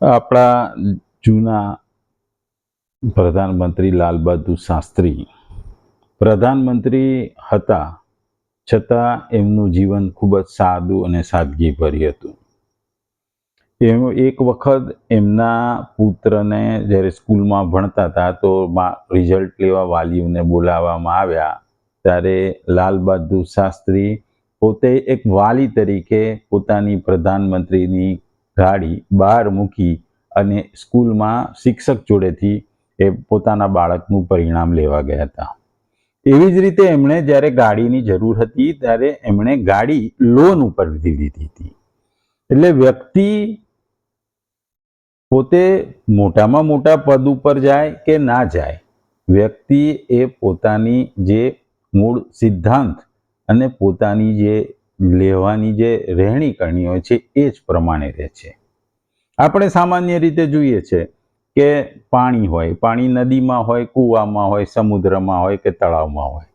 આપણા જૂના પ્રધાનમંત્રી લાલ બહાદુર શાસ્ત્રી પ્રધાનમંત્રી હતા, છતાં એમનું જીવન ખૂબ જ સાદું અને સાદગીભર્યું હતું. એક વખત એમના પુત્રને જ્યારે સ્કૂલમાં ભણતા હતા તો રિઝલ્ટ લેવા વાલીઓને બોલાવવામાં આવ્યા, ત્યારે લાલ બહાદુર શાસ્ત્રી પોતે એક વાલી તરીકે પોતાની પ્રધાનમંત્રીની ગાડી બહાર મૂકી અને સ્કૂલમાં શિક્ષક જોડેથી એ પોતાના બાળકનું પરિણામ લેવા ગયા હતા. એવી જ રીતે એમણે જ્યારે ગાડીની જરૂર હતી ત્યારે એમણે ગાડી લોન ઉપર લીધી હતી. એટલે વ્યક્તિ પોતે મોટામાં મોટા પદ ઉપર જાય કે ના જાય, વ્યક્તિ એ પોતાની જે મૂળ સિદ્ધાંત અને પોતાની જે લેવાની જે રહેણી કરણી હોય છે એ જ પ્રમાણે રહે છે. આપણે સામાન્ય રીતે જોઈએ છે કે પાણી હોય, પાણી નદીમાં હોય, કૂવામાં હોય, સમુદ્રમાં હોય કે તળાવમાં હોય,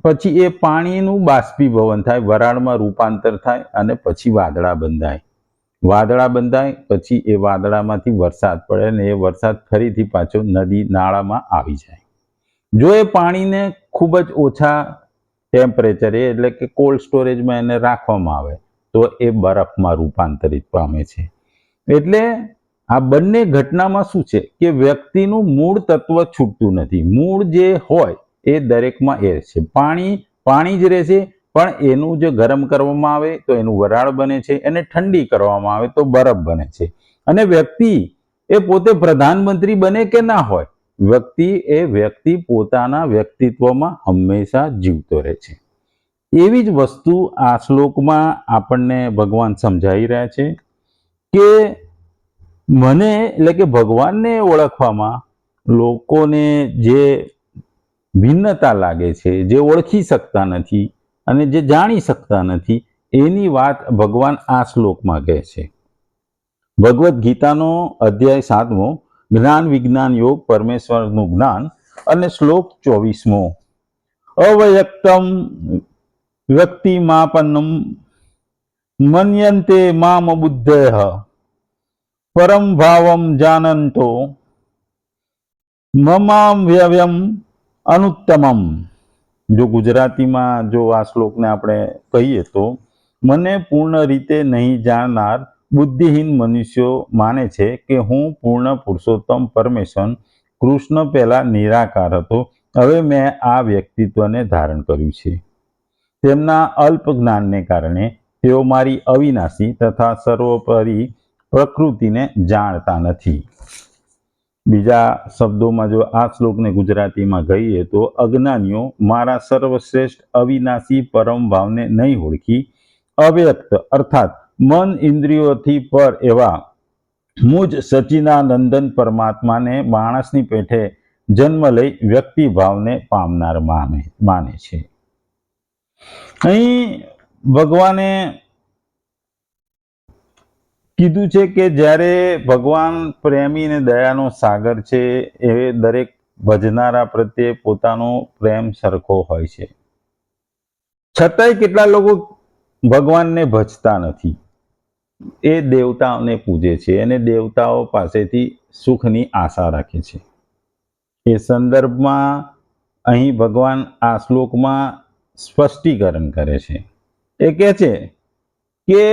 પછી એ પાણીનું બાષ્પીભવન થાય, વરાળમાં રૂપાંતર થાય અને પછી વાદળા બંધાય. વાદળા બંધાય પછી એ વાદળામાંથી વરસાદ પડે અને એ વરસાદ ફરીથી પાછો નદી નાળામાં આવી જાય. જો એ પાણીને ખૂબ જ ઓછા ટેમ્પરેચરે એટલે કે કોલ્ડ સ્ટોરેજમાં એને રાખવામાં આવે તો એ બરફમાં રૂપાંતરિત પામે છે. એટલે આ બંને ઘટનામાં શું છે કે વ્યક્તિનું મૂળ તત્વ છૂટતું નથી. મૂળ જે હોય એ દરેકમાં એ છે. પાણી જ રહેશે, પણ એનું જો ગરમ કરવામાં આવે તો એનું વરાળ બને છે, એને ઠંડી કરવામાં આવે તો બરફ બને છે. અને વ્યક્તિ એ પોતે પ્રધાનમંત્રી બને કે ના હોય, વ્યક્તિ પોતાના વ્યક્તિત્વમાં હંમેશા જીવતો રહે છે. એવી જ વસ્તુ આ શ્લોકમાં આપણને ભગવાન સમજાવી રહ્યા છે કે મને એટલે કે ભગવાનને ઓળખવામાં લોકોને જે ભિન્નતા લાગે છે, જે ઓળખી શકતા નથી અને જે જાણી શકતા નથી, એની વાત ભગવાન આ શ્લોકમાં કહે છે. ભગવદ્ ગીતાનો અધ્યાય 7મો, જ્ઞાન વિજ્ઞાન યોગ, પરમેશ્વરનું જ્ઞાન, અને શ્લોક 24મો. અવ્યક્તમ વ્યક્તિમાપન્નમ મન્યન્તે મામ બુદ્ધયઃ પરમ ભાવમ જાનંતો મમાવ્યયમ અનુત્તમમ. જો ગુજરાતીમાં જો આ શ્લોકને આપણે કહીએ તો, મને પૂર્ણ રીતે નહીં જાણનાર બુદ્ધિહીન મનુષ્યો માને છે કે હું પૂર્ણ પુરુષોત્તમ પરમેશ્વર કૃષ્ણ પહેલા નિરાકાર હતો, હવે મેં આ વ્યક્તિત્વને ધારણ કર્યું છે. તેમના અલ્પ જ્ઞાનને કારણે તેઓ મારી અવિનાશી તથા સર્વોપરી પ્રકૃતિને જાણતા નથી. બીજા શબ્દોમાં જો આ શ્લોકને ગુજરાતીમાં કહીએ તો, અજ્ઞાનીઓ મારા સર્વશ્રેષ્ઠ અવિનાશી પરમ ભાવને નહીં ઓળખી અવ્યક્ત અર્થાત મન ઇન્દ્રિયોથી પર એવા મુજ સચ્ચિદાનંદન પરમાત્માને માણસની પેઠે જન્મ લઈ વ્યક્તિ ભાવને પામનાર માને છે. અહીં ભગવાને કીધું છે કે જ્યારે ભગવાન પ્રેમી અને દયાનો સાગર છે, એ દરેક ભજનારા પ્રત્યે પોતાનો પ્રેમ સરખો હોય છે. છતાંય કેટલા લોકો ભગવાનને ભજતા નથી, એ દેવતાઓને પૂજે છે અને દેવતાઓ પાસેથી સુખની આશા રાખે છે. એ સંદર્ભમાં અહીં ભગવાન આ શ્લોકમાં સ્પષ્ટીકરણ કરે છે. એ કહે છે કે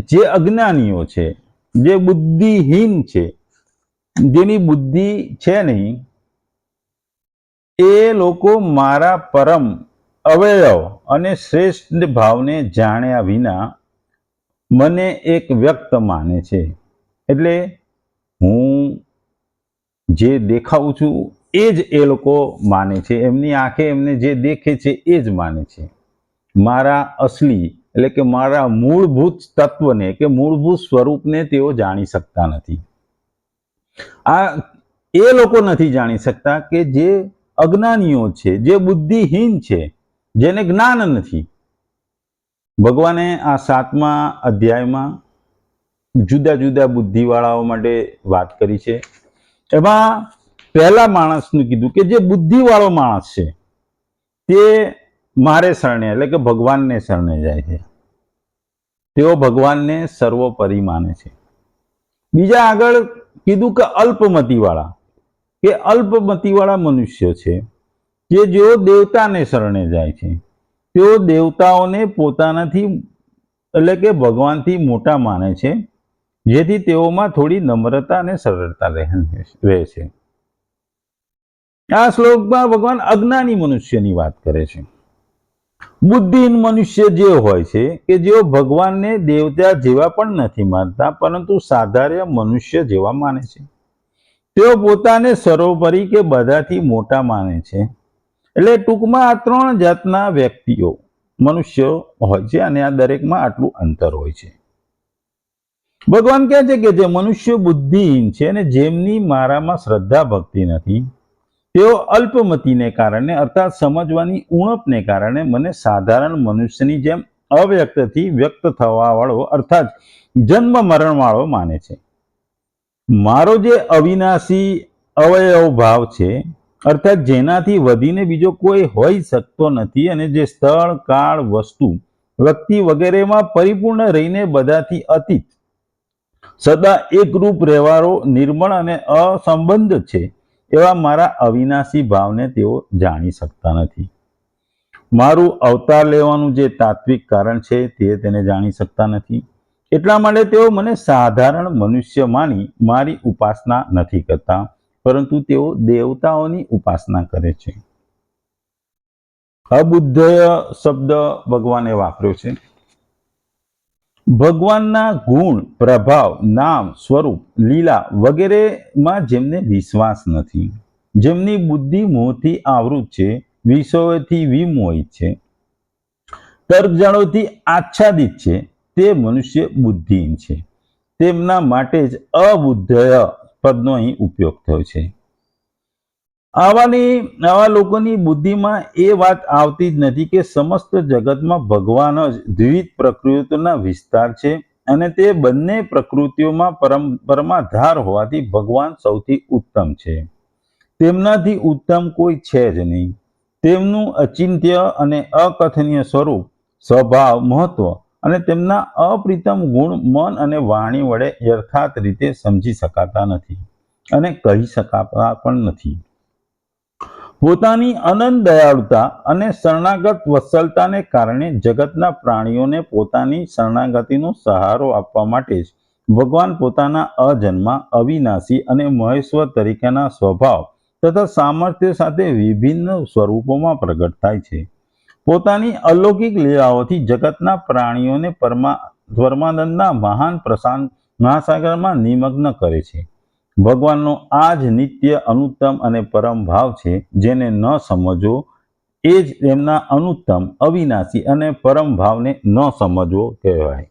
જે અજ્ઞાનીઓ છે, જે બુદ્ધિહીન છે, જેની બુદ્ધિ છે નહીં, એ લોકો મારા પરમ અવયવ અને શ્રેષ્ઠ ભાવને જાણ્યા વિના મને એક વ્યક્ત માને છે. એટલે હું જે દેખાઉં છું એ જ એ લોકો માને છે, એમની આંખે એમને જે દેખે છે એ જ માને છે. મારા અસલી એટલે કે મારા મૂળભૂત તત્વને કે મૂળભૂત સ્વરૂપને તેઓ જાણી શકતા નથી. આ એ લોકો નથી જાણી શકતા કે જે અજ્ઞાનીઓ છે, જે બુદ્ધિહીન છે, જેને જ્ઞાન નથી. ભગવાને આ 7મા અધ્યાયમાં જુદા જુદા બુદ્ધિવાળાઓ માટે વાત કરી છે. એમાં પહેલા માણસનું કીધું કે જે બુદ્ધિવાળો માણસ છે તે મારે શરણે એટલે કે ભગવાનને શરણે જાય છે. તેઓ ભગવાનને સર્વોપરી માને છે. બીજા આગળ કીધું કે અલ્પમતીવાળા, કે અલ્પમતીવાળા મનુષ્ય છે કે જેઓ દેવતાને શરણે જાય છે, તેઓ દેવતાઓને પોતાનાથી એટલે કે ભગવાનથી મોટા માને છે, જેથી તેઓમાં થોડી નમ્રતા અને સરળતા રહે છે. આ શ્લોકમાં ભગવાન અજ્ઞાની મનુષ્યની વાત કરે છે. બુદ્ધિહીન મનુષ્ય જે હોય છે કે જેઓ ભગવાનને દેવતા જેવા પણ નથી માનતા, પરંતુ સાધારણ મનુષ્ય જેવા માને છે. તેઓ પોતાને સર્વોપરી કે બધાથી મોટા માને છે. એટલે ટૂંકમાં આ 3 જાતના વ્યક્તિઓ મનુષ્યો હોય છે અને આ દરેકમાં આટલું અંતર હોય છે. ભગવાન કહે છે કે જે મનુષ્ય બુદ્ધિહીન છે અને જેમની મારામાં શ્રદ્ધા ભક્તિ નથી, તેઓ અલ્પમતીને કારણે અર્થાત સમજવાની ઉણપને કારણે મને સાધારણ મનુષ્યની જેમ અવ્યક્તથી વ્યક્ત થવાવાળો અર્થાત જન્મ મરણવાળો માને છે. મારો જે અવિનાશી અવયવ ભાવ છે, અર્થાત જેનાથી વધીને બીજો કોઈ હોઈ શકતો નથી અને જે સ્થળ કાળ વસ્તુ વ્યક્તિ વગેરેમાં પરિપૂર્ણ રહીને બધાથી અતીત સદા એકરૂપ રહેવાળો નિર્મળ અને અસંબંધ છે, એવા મારા અવિનાશી ભાવને તેઓ જાણી શકતા નથી. મારું અવતાર લેવાનું જે તાત્વિક કારણ છે તે તેને જાણી શકતા નથી. એટલા માટે તેઓ મને સાધારણ મનુષ્ય માની મારી ઉપાસના નથી કરતા, પરંતુ તેઓ દેવતાઓની ઉપાસના કરે છે. અબુદ્ધય શબ્દ ભગવાને વાપર્યો છે. ભગવાનના ગુણ, પ્રભાવ, નામ, સ્વરૂપ, લીલા વગેરેમાં જેમને વિશ્વાસ નથી, જેમની બુદ્ધિ મોહથી આવૃત છે, વિષયોથી વિમોહિત છે, તર્કજાળોથી આચ્છાદિત છે, તે મનુષ્ય બુદ્ધિહીન છે. તેમના માટે જ અબુદ્ધય પદનો અહીં ઉપયોગ થયો છે. આવા લોકોની બુદ્ધિમાં એ વાત આવતી જ નથી કે સમસ્ત જગતમાં ભગવાન જ દ્વિવિધ પ્રકૃતિઓના વિસ્તાર છે અને તે બંને પ્રકૃતિઓમાં પરમાધાર હોવાથી ભગવાન સૌથી ઉત્તમ છે. તેમનાથી ઉત્તમ કોઈ છે જ નહીં. તેમનું અચિંત્ય અને અકથનીય સ્વરૂપ, સ્વભાવ, મહત્વ અને તેમના અપ્રિતમ ગુણ મન અને વાણી વડે યથાર્થ રીતે સમજી શકાતા નથી અને કહી શકાતા પણ નથી. પોતાની અનંત દયાળુતા અને શરણાગત વત્સલતાને કારણે જગતના પ્રાણીઓને પોતાની શરણાગતિનો સહારો આપવા માટે જ ભગવાન પોતાના અજન્મા, અવિનાશી અને મહેશ્વર તરીકેના સ્વભાવ તથા સામર્થ્ય સાથે વિભિન્ન સ્વરૂપોમાં પ્રગટ થાય છે. પોતાની અલૌકિક લીલાઓથી જગતના પ્રાણીઓને પરમાનંદના મહાન મહાસાગરમાં નિમગ્ન કરે છે. ભગવાનનો આ જ નિત્ય, અનુત્તમ અને પરમ ભાવ છે, જેને ન સમજવો એ જ તેમના અનુત્તમ, અવિનાશી અને પરમ ભાવને ન સમજવો કહેવાય.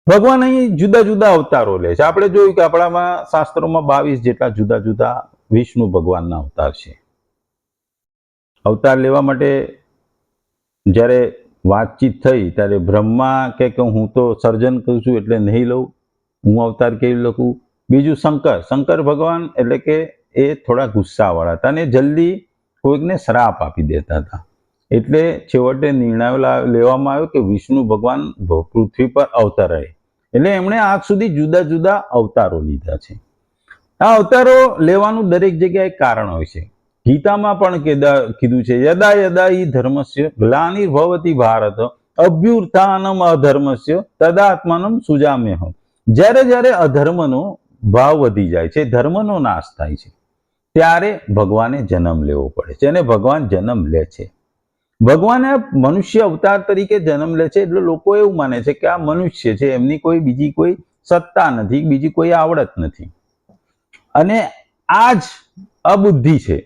ભગવાન અહીં જુદા જુદા અવતારો લે છે. આપણે જોયું કે આપણામાં શાસ્ત્રોમાં 22 જેટલા જુદા જુદા વિષ્ણુ ભગવાનના અવતાર છે. અવતાર લેવા માટે જ્યારે વાતચીત થઈ ત્યારે બ્રહ્મા કે હું તો સર્જન કરું છું એટલે નહીં લઉં, હું અવતાર કેવી લખું. બીજું શંકર ભગવાન એટલે કે એ થોડા ગુસ્સાવાળા હતા અને જલ્દી કોઈકને શ્રાપ આપી દેતા હતા. એટલે છેવટે નિર્ણય લેવામાં આવ્યો કે વિષ્ણુ ભગવાન પૃથ્વી પર અવતરે. એટલે એમણે આજ સુધી જુદા જુદા અવતારો લીધા છે. આ અવતારો લેવાનું દરેક જગ્યાએ કારણ હોય છે. ગીતામાં પણ કીધું છે, યદા યદા હિ ધર્મસ્ય ગ્લાનિર્ભવતિ ભારત અભ્યુત્થાનમ અધર્મસ્ય તદાત્માનમ સુજામ્યહમ. જ્યારે જ્યારે અધર્મનો ભાવ વધી જાય છે, ધર્મનો નાશ થાય છે, ત્યારે ભગવાને જન્મ લેવો પડે છે અને ભગવાન જન્મ લે છે. ભગવાને મનુષ્ય અવતાર તરીકે જન્મ લે છે એટલે લોકો એવું માને છે કે આ મનુષ્ય છે, એમની કોઈ બીજી કોઈ સત્તા નથી, બીજી કોઈ આવડત નથી અને આ જ અબુદ્ધિ છે.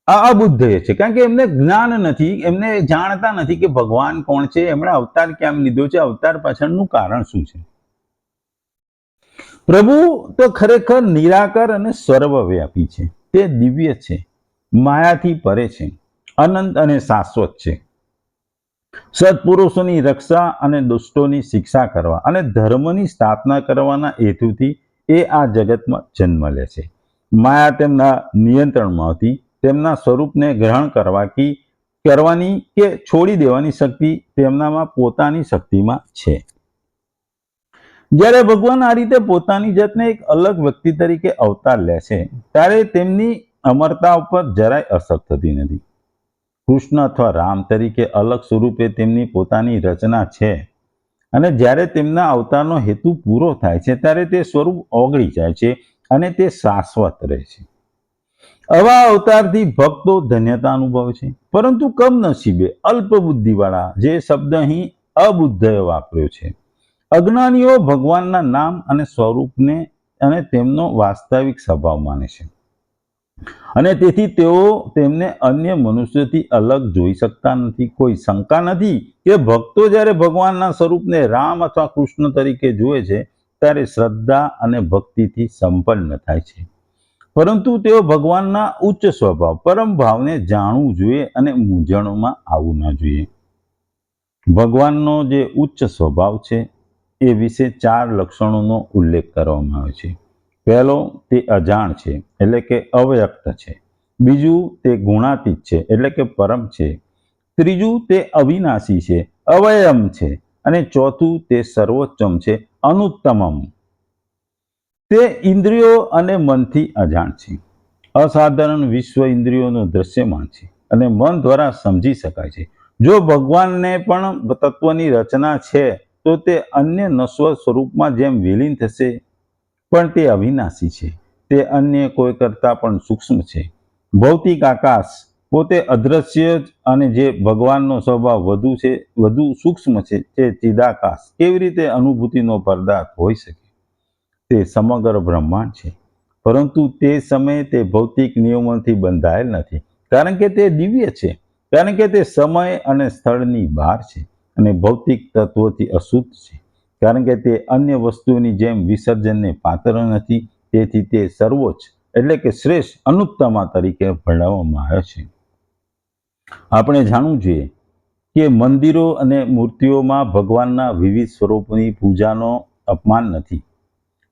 આ અબુદ્ધ છે કારણ કે એમને જ્ઞાન નથી, એમને જાણતા નથી કે ભગવાન કોણ છે, એમણે અવતાર કેમ લીધો છે, અવતાર પાછળનું કારણ શું છે. પ્રભુ તો ખરેખર નિરાકાર અને સર્વવ્યાપી છે. તે દિવ્ય છે, માયાથી પરે છે, અનંત અને શાશ્વત છે. સત્પુરુષોની રક્ષા અને દુષ્ટોની શિક્ષા કરવા અને ધર્મની સ્થાપના કરવાના હેતુથી એ આ જગતમાં જન્મ લે છે. માયા તેમના નિયંત્રણમાં હતી. તેમના સ્વરૂપને ગ્રહણ કરવાની કે છોડી દેવાની શક્તિ તેમનામાં પોતાની શક્તિમાં છે. જ્યારે ભગવાન આ રીતે પોતાની જાતને એક અલગ વ્યક્તિ તરીકે અવતાર લે છે ત્યારે તેમની અમરતા ઉપર જરાય અસર થતી નથી. કૃષ્ણ અથવા રામ તરીકે અલગ સ્વરૂપે તેમની પોતાની રચના છે અને જ્યારે તેમના અવતારનો હેતુ પૂરો થાય છે ત્યારે તે સ્વરૂપ ઓગળી જાય છે અને તે શાશ્વત રહે છે. આવા અવતારથી ભક્તો ધન્યતા અનુભવે છે, પરંતુ કમનસીબે અલ્પ બુદ્ધિવાળા, જે શબ્દ અહીં અબુદ્ધય વાપર્યો છે, અજ્ઞાનીઓ ભગવાનના નામ અને સ્વરૂપને અને તેમનો વાસ્તવિક સ્વભાવ માને છે અને તેથી તેઓ તેમને અન્ય મનુષ્યોથી અલગ જોઈ શકતા નથી. કોઈ શંકા નથી કે ભક્તો જ્યારે ભગવાનના સ્વરૂપને રામ અથવા કૃષ્ણ તરીકે જુએ છે ત્યારે શ્રદ્ધા અને ભક્તિથી સંપન્ન થાય છે, પરંતુ તેઓ ભગવાનના ઉચ્ચ સ્વભાવ પરમ ભાવને જાણવું જોઈએ અને મૂંઝવણમાં આવવું ન જોઈએ. ભગવાનનો જે ઉચ્ચ સ્વભાવ છે એ વિશે 4 લક્ષણોનો ઉલ્લેખ કરવામાં આવે છે. પહેલો, તે અજાણ છે, એટલે કે અવ્યક્ત છે. બીજું, તે ગુણાતીત છે, એટલે કે પરમ છે. ત્રીજું, તે અવિનાશી છે, અવયમ છે. અને ચોથું, તે સર્વોચ્ચમ છે, અનુત્તમમ. તે ઇન્દ્રિયો અને મનથી અજાણ છે. અસાધારણ વિશ્વ ઇન્દ્રિયોનો દ્રશ્યમાન છે અને મન દ્વારા સમજી શકાય છે. જો ભગવાનને પણ તત્વની રચના છે તો તે અન્ય નશ્વર સ્વરૂપમાં જેમ વિલીન થશે, પણ તે અવિનાશી છે. તે અન્ય કોઈ કરતાં પણ સૂક્ષ્મ છે. ભૌતિક આકાશ પોતે અદ્રશ્ય જ, અને જે ભગવાનનો સ્વભાવ વધુ સૂક્ષ્મ છે તે ચિદાકાશ કેવી રીતે અનુભૂતિનો પદાર્થ હોઈ શકે? તે સમગ્ર બ્રહ્માંડ છે, પરંતુ તે સમયે તે ભૌતિક નિયમોથી બંધાયેલ નથી, કારણ કે તે દિવ્ય છે, કારણ કે તે સમય અને સ્થળની બહાર છે, અને ભૌતિક તત્વોથી અશુદ્ધ છે, કારણ કે તે અન્ય વસ્તુઓની જેમ વિસર્જનને પાત્ર નથી. તેથી તે સર્વોચ્ચ, એટલે કે શ્રેષ્ઠ, અનુત્તમા તરીકે વર્ણવવામાં આવ્યો છે. આપણે જાણવું જોઈએ કે મંદિરો અને મૂર્તિઓમાં ભગવાનના વિવિધ સ્વરૂપોની પૂજાનો અપમાન નથી.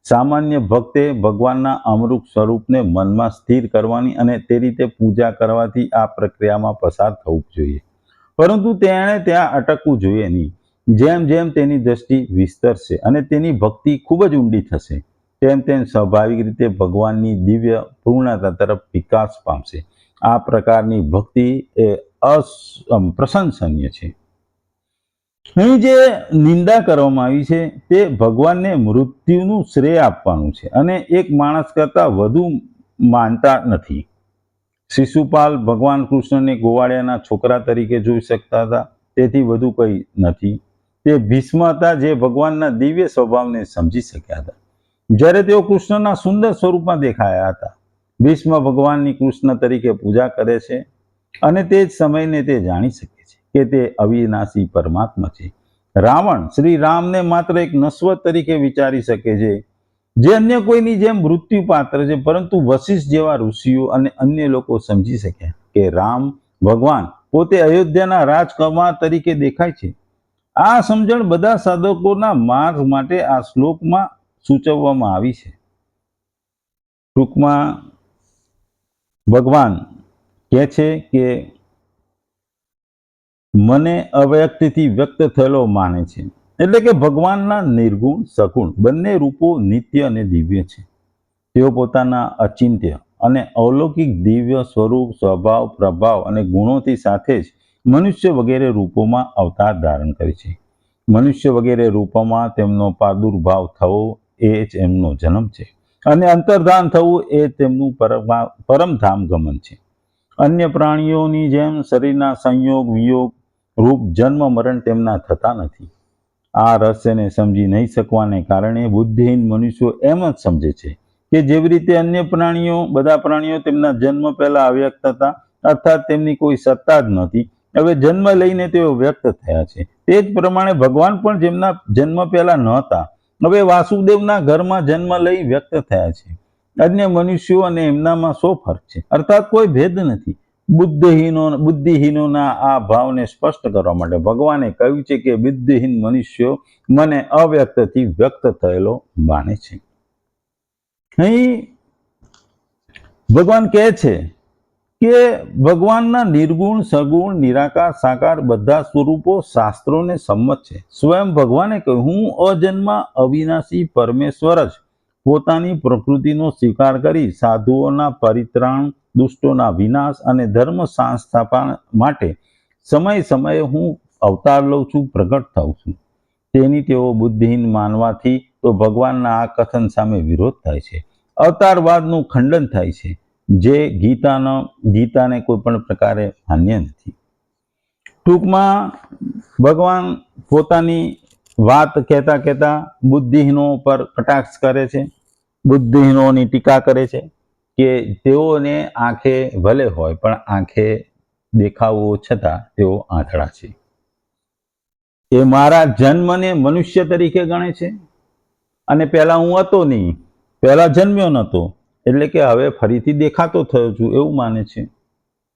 સામાન્ય ભક્તે ભગવાનના અમૃત સ્વરૂપને મનમાં સ્થિર કરવાની અને તે રીતે પૂજા કરવાથી આ પ્રક્રિયામાં પસાર થવું જોઈએ, પરંતુ તેણે ત્યાં અટકવું જોઈએ નહીં. જેમ જેમ તેની દ્રષ્ટિ વિસ્તરશે અને તેની ભક્તિ ખૂબ જ ઊંડી થશે, તેમ તેમ સ્વાભાવિક રીતે ભગવાનની દિવ્ય પૂર્ણતા તરફ વિકાસ પામશે. આ પ્રકારની ભક્તિ એ પ્રશંસનીય છે. અહીં જે નિંદા કરવામાં આવી છે તે ભગવાનને મૃત્યુનું શ્રેય આપવાનું છે અને એક માણસ કરતાં વધુ માનતા નથી. શિશુપાલ ભગવાન કૃષ્ણને ગોવાળિયાના છોકરા તરીકે જોઈ શકતા હતા, તેથી વધુ કંઈ નથી. તે ભીષ્મ હતા જે ભગવાનના દિવ્ય સ્વભાવને સમજી શક્યા હતા જ્યારે તેઓ કૃષ્ણના સુંદર સ્વરૂપમાં દેખાયા હતા. ભીષ્મ ભગવાનની કૃષ્ણ તરીકે પૂજા કરે છે અને તે જ સમયને તે જાણી શકે છે કે તે અવિનાશી પરમાત્મા છે. રાવણ શ્રી રામને માત્ર એક નશ્વર તરીકે વિચારી શકે છે, જે અન્ય કોઈની જેમ મૃત્યુ પાત્ર છે, પરંતુ વશિષ્ઠ જેવા ઋષિઓ અને અન્ય લોકો સમજી શક્યા કે રામ ભગવાન પોતે અયોધ્યાના રાજકુમાર તરીકે દેખાય છે. આ સમજણ બધા સાધકોના માર્ગ માટે આ શ્લોકમાં સૂચવવામાં આવી છે. ટૂંકમાં ભગવાન કહે છે કે મને અવ્યક્તથી વ્યક્ત થયેલો માને છે, એટલે કે ભગવાનના નિર્ગુણ સગુણ બંને રૂપો નિત્ય અને દિવ્ય છે. તેઓ પોતાના અચિંત્ય અને અલૌકિક દિવ્ય સ્વરૂપ, સ્વભાવ, પ્રભાવ અને ગુણોથી સાથે જ મનુષ્ય વગેરે રૂપોમાં અવતાર ધારણ કરે છે. મનુષ્ય વગેરે રૂપોમાં તેમનો પ્રાદુર્ભાવ થવો એ જ એમનો જન્મ છે, અને અંતર્ધાન થવું એ તેમનું પરમધામ ગમન છે. અન્ય પ્રાણીઓની જેમ શરીરના સંયોગ વિયોગ રૂપ જન્મ મરણ તેમના થતા નથી. આ રહસ્યને સમજી નહીં શકવાને કારણે બુદ્ધિહીન મનુષ્યો એમ જ સમજે છે કે જેવી રીતે અન્ય પ્રાણીઓ, બધા પ્રાણીઓ તેમના જન્મ પહેલા અવ્યક્ત હતા, અર્થાત તેમની કોઈ સત્તા જ નહોતી, હવે જન્મ લઈને તેઓ વ્યક્ત થયા છે. તે જ પ્રમાણે ભગવાન પણ જેમના જન્મ પહેલા નહોતા, હવે વાસુદેવના ઘરમાં જન્મ લઈ વ્યક્ત થયા છે. અન્ય મનુષ્યો અને એમનામાં શો ફરક છે? અર્થાત કોઈ ભેદ નથી. બુદ્ધિહીનોના આ ભાવને સ્પષ્ટ કરવા માટે ભગવાને કહ્યું છે કે બુદ્ધિહીન મનુષ્યો મને અવ્યક્તથી વ્યક્ત થયેલો માને છે. અહીં ભગવાન કહે છે કે ભગવાનના નિર્ગુણ સગુણ નિરાકાર સાકાર બધા સ્વરૂપો શાસ્ત્રોને સંમત છે. સ્વયં ભગવાને કહ્યું, હું અજન્મા અવિનાશી પરમેશ્વર જ પોતાની પ્રકૃતિનો સ્વીકાર કરી સાધુઓના પરિત્રાણ, દુષ્ટોના વિનાશ અને ધર્મ સંસ્થાપન માટે સમય સમયે હું અવતાર લઉં છું, પ્રગટ થાઉં છું. તેની તેઓ બુદ્ધિહીન માનવાથી તો ભગવાનના આ કથન સામે વિરોધ થાય છે. અવતારવાદનું ખંડન થાય છે, જે ગીતાને કોઈ પણ પ્રકારે માન્ય નથી. ટૂંકમાં ભગવાન પોતાની વાત કહેતા કહેતા બુદ્ધિહીનો પર કટાક્ષ કરે છે, બુદ્ધિહીનોની ટીકા કરે છે કે તેઓને આંખે ભલે હોય પણ આંખે દેખાવો છતાં તેઓ આંધળા છે. એ મારા જન્મને મનુષ્ય તરીકે ગણે છે અને પહેલા હું હતો નહીં, પહેલા જન્મ્યો નહોતો, એટલે કે હવે ફરીથી દેખાતો થયો છું એવું માને છે.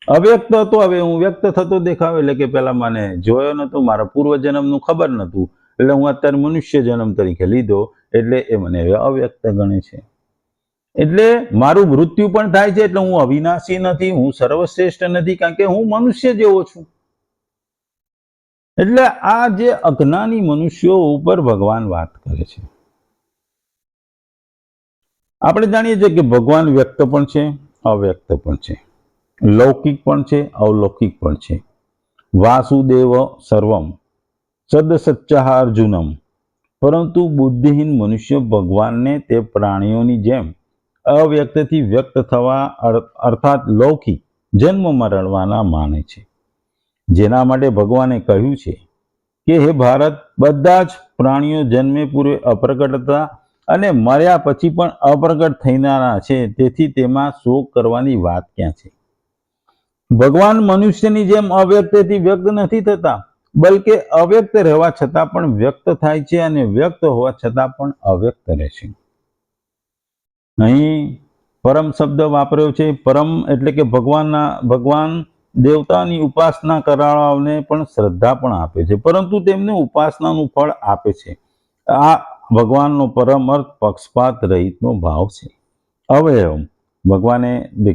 અવ્યક્ત હતો, હવે હું વ્યક્ત થતો દેખાવ, એટલે કે પહેલા મને જોયો નહોતો, મારા પૂર્વજન્મનું ખબર નહોતું, એટલે હું અત્યારે મનુષ્ય જન્મ તરીકે લીધો, એટલે એ મને હવે અવ્યક્ત ગણે છે. એટલે મારું મૃત્યુ પણ થાય છે, એટલે હું અવિનાશી નથી, હું સર્વશ્રેષ્ઠ નથી, કારણ કે હું મનુષ્ય જેવો છું. એટલે આ જે અજ્ઞાની મનુષ્યો ઉપર ભગવાન વાત કરે છે. આપણે જાણીએ છીએ કે ભગવાન વ્યક્ત પણ છે, અવ્યક્ત પણ છે, લૌકિક પણ છે, અવલૌકિક પણ છે. વાસુદેવ સર્વમ સદસચ્ચા અર્જુનમ. પરંતુ બુદ્ધિહીન મનુષ્ય ભગવાનને તે પ્રાણીઓની જેમ અવ્યક્તથી વ્યક્ત થવા અર્થાત લૌકિક જન્મ મરણવાના માને છે. જેના માટે ભગવાને કહ્યું છે કે હે ભારત, બધા જ પ્રાણીઓ જન્મે પૂર્વે અપ્રગટ હતા અને મર્યા પછી પણ અપ્રગટ થનારા છે, તેથી તેમાં શોક કરવાની વાત ક્યાં છે? ભગવાન મનુષ્યની જેમ અવ્યક્તથી વ્યક્ત નથી થતા, બલકે અવ્યક્ત રહેવા છતાં પણ વ્યક્ત થાય છે અને વ્યક્ત હોવા છતાં પણ અવ્યક્ત રહે છે. અહીં પરમ શબ્દ વાપર્યો છે. પરમ એટલે કે ભગવાન દેવતાની ઉપાસના કરવાવાળાઓને પણ શ્રદ્ધા પણ આપે છે, પરંતુ તેમને ઉપાસનાનું ફળ આપે છે. આ ભગવાનનો પરમ અર્થ પક્ષપાત રહિતનો ભાવ છે. અવયવ ભગવાને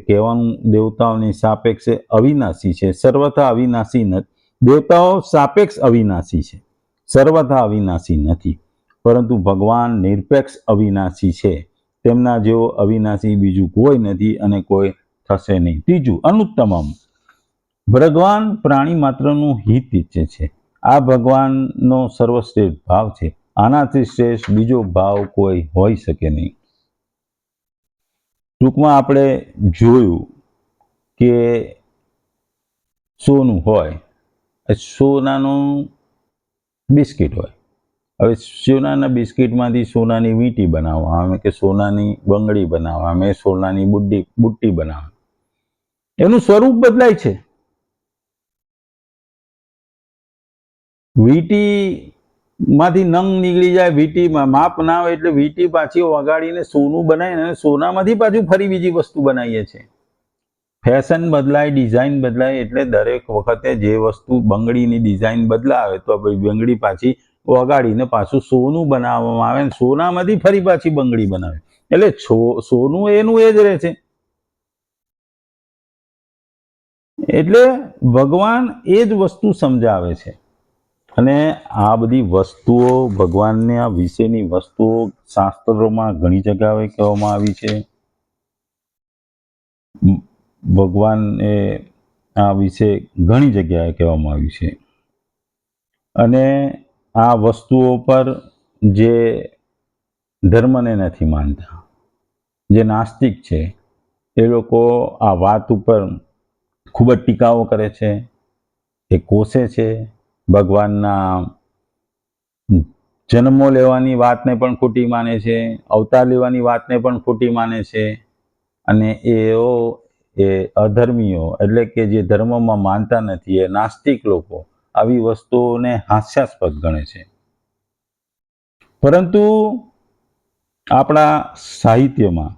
કહેવાનું દેવતાઓની સાપેક્ષે અવિનાશી છે, સર્વથા અવિનાશી નથી. દેવતાઓ સાપેક્ષ અવિનાશી છે, સર્વથા અવિનાશી નથી, પરંતુ ભગવાન નિરપેક્ષ અવિનાશી છે. તેમના જેવો અવિનાશી બીજું કોઈ નથી અને કોઈ થશે નહીં. ત્રીજું, અનુત્તમમ. ભગવાન પ્રાણી માત્રનું હિત ઈચ્છે છે. આ ભગવાનનો સર્વશ્રેષ્ઠ ભાવ છે. આનાથી શ્રેષ્ઠ બીજો ભાવ કોઈ હોઈ શકે નહીં. ટૂંકમાં આપણે જોયું કે સોનું હોય, સોનાનું બિસ્કિટ હોય. હવે સોનાના બિસ્કિટમાંથી સોનાની વીંટી બનાવવા આવે કે સોનાની બંગડી બનાવવા આવે, સોનાની બુટ્ટી બનાવે, એનું સ્વરૂપ બદલાય છે. વીંટીમાંથી નંગ નીકળી જાય, વીંટીમાં માપ ના હોય એટલે વીંટી પાછી વગાડીને સોનું બનાવીને અને સોનામાંથી પાછું ફરી બીજી વસ્તુ બનાવીએ છીએ. ફેશન બદલાય, ડિઝાઇન બદલાય, એટલે દરેક વખતે જે વસ્તુ બંગડીની ડિઝાઇન બદલાવે તો બંગડી પાછી વગાડીને પાછું સોનું બનાવવામાં આવે, સોનામાંથી ફરી પાછી બંગડી બનાવે, એટલે સોનું એનું એ જ રહે છે. એટલે ભગવાન એ જ વસ્તુ સમજાવે છે. અને આ બધી વસ્તુઓ ભગવાનના વિશેની વસ્તુઓ શાસ્ત્રોમાં ઘણી જગ્યાએ કહેવામાં આવી છે. ભગવાને આ વિશે ઘણી જગ્યાએ કહેવામાં આવ્યું છે. અને આ વસ્તુઓ પર જે ધર્મને નથી માનતા, જે નાસ્તિક છે, એ લોકો આ વાત ઉપર ખૂબ જ ટીકાઓ કરે છે, એ કોસે છે. ભગવાનના જન્મો લેવાની વાતને પણ ખોટી માને છે, અવતાર લેવાની વાતને પણ ખોટી માને છે. અને એ અધર્મીઓ એટલે કે જે ધર્મમાં માનતા નથી, એ નાસ્તિક લોકો આવી વસ્તુઓને હાસ્યાસ્પદ ગણે છે. પરંતુ આપણા સાહિત્યમાં,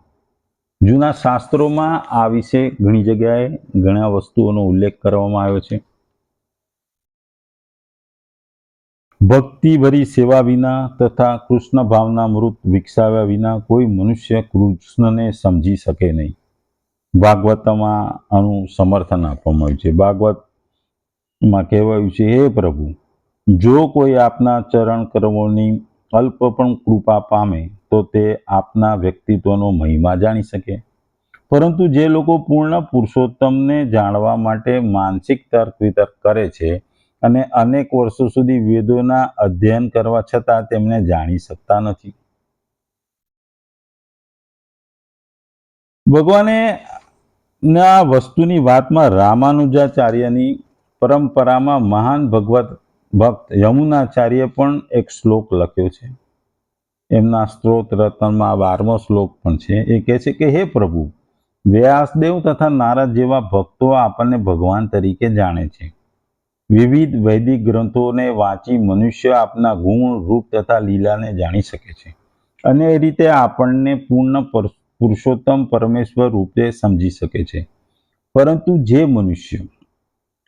જૂના શાસ્ત્રોમાં આ વિશે ઘણી જગ્યાએ ઘણા વસ્તુઓનો ઉલ્લેખ કરવામાં આવ્યો છે. ભક્તિભરી સેવા વિના તથા કૃષ્ણ ભાવના મૃત વિકસાવ્યા વિના કોઈ મનુષ્ય કૃષ્ણને સમજી શકે નહીં. ભાગવતમાં આનું સમર્થન આપવામાં આવ્યું છે. ભાગવતમાં કહેવાયું છે, હે પ્રભુ, જો કોઈ આપના ચરણ કરોની અલ્પ પણ કૃપા પામે તો તે આપના વ્યક્તિત્વનો મહિમા જાણી શકે. પરંતુ જે લોકો પૂર્ણ પુરુષોત્તમને જાણવા માટે માનસિક તર્ક વિતર્ક કરે છે અને અનેક વર્ષો સુધી વેદોના અધ્યયન કરવા છતાં તેમને જાણી શકતા નથી. ભગવાને ના વસ્તુની વાતમાં રામાનુજાચાર્યની પરંપરામાં મહાન ભગવત ભક્ત યમુનાચાર્ય પણ એક શ્લોક લખ્યો છે. એમના સ્ત્રોત રત્નમાં 12મો શ્લોક પણ છે. એ કહે છે કે હે પ્રભુ, વ્યાસદેવ તથા નારદ જેવા ભક્તો આપણને ભગવાન તરીકે જાણે છે. વિવિધ વૈદિક ગ્રંથોને વાંચી મનુષ્ય આપના ગુણ, રૂપ તથા લીલાને જાણી શકે છે અને એ રીતે આપણને પૂર્ણ પુરુષોત્તમ પરમેશ્વર રૂપે સમજી શકે છે. પરંતુ જે મનુષ્ય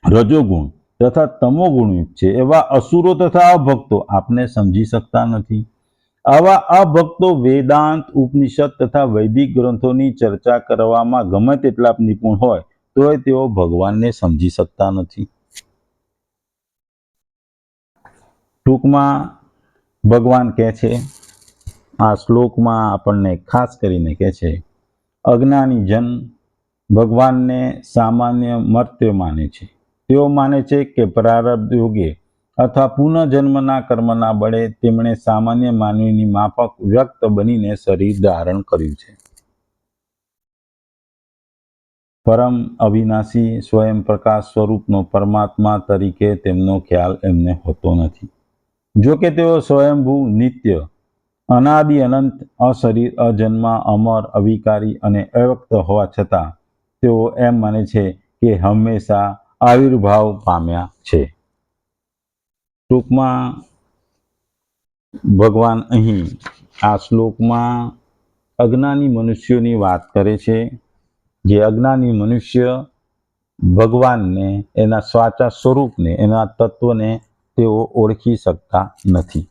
રજોગુણ તથા તમોગુણયુક્ત છે એવા અસુરો તથા અભક્તો આપને સમજી શકતા નથી. આવા અભક્તો વેદાંત, ઉપનિષદ તથા વૈદિક ગ્રંથોની ચર્ચા કરવામાં ગમે તેટલા નિપુણ હોય તોય તેઓ ભગવાનને સમજી શકતા નથી. ટૂંકમાં ભગવાન કહે છે, આ શ્લોકમાં આપણને ખાસ કરીને કહે છે, અજ્ઞાની જન ભગવાનને સામાન્ય મર્ત્ય માને છે. તેઓ માને છે કે પ્રારબ્ધ યોગે અથવા પુનઃજન્મના કર્મના બળે તેમણે સામાન્ય માનવીની માફક વ્યક્ત બનીને શરીર ધારણ કર્યું છે. પરમ અવિનાશી સ્વયં પ્રકાશ સ્વરૂપનો પરમાત્મા તરીકે તેમનો ખ્યાલ એમને હોતો નથી. જો કે તેઓ સ્વયંભૂ, નિત્ય, અનાદિ અનંત, અશરીર, અજન્મા, અમર, અવિકારી અને અવ્યક્ત હોવા છતાં તેઓ એમ માને છે કે હંમેશા આવિર્ભાવ પામ્યા છે. ટૂંકમાં ભગવાન અહીં આ શ્લોકમાં અજ્ઞાની મનુષ્યોની વાત કરે છે. જે અજ્ઞાની મનુષ્ય ભગવાનને, એના સાચા સ્વરૂપને, એના તત્વને તેઓ ઓળખી શકતા નથી.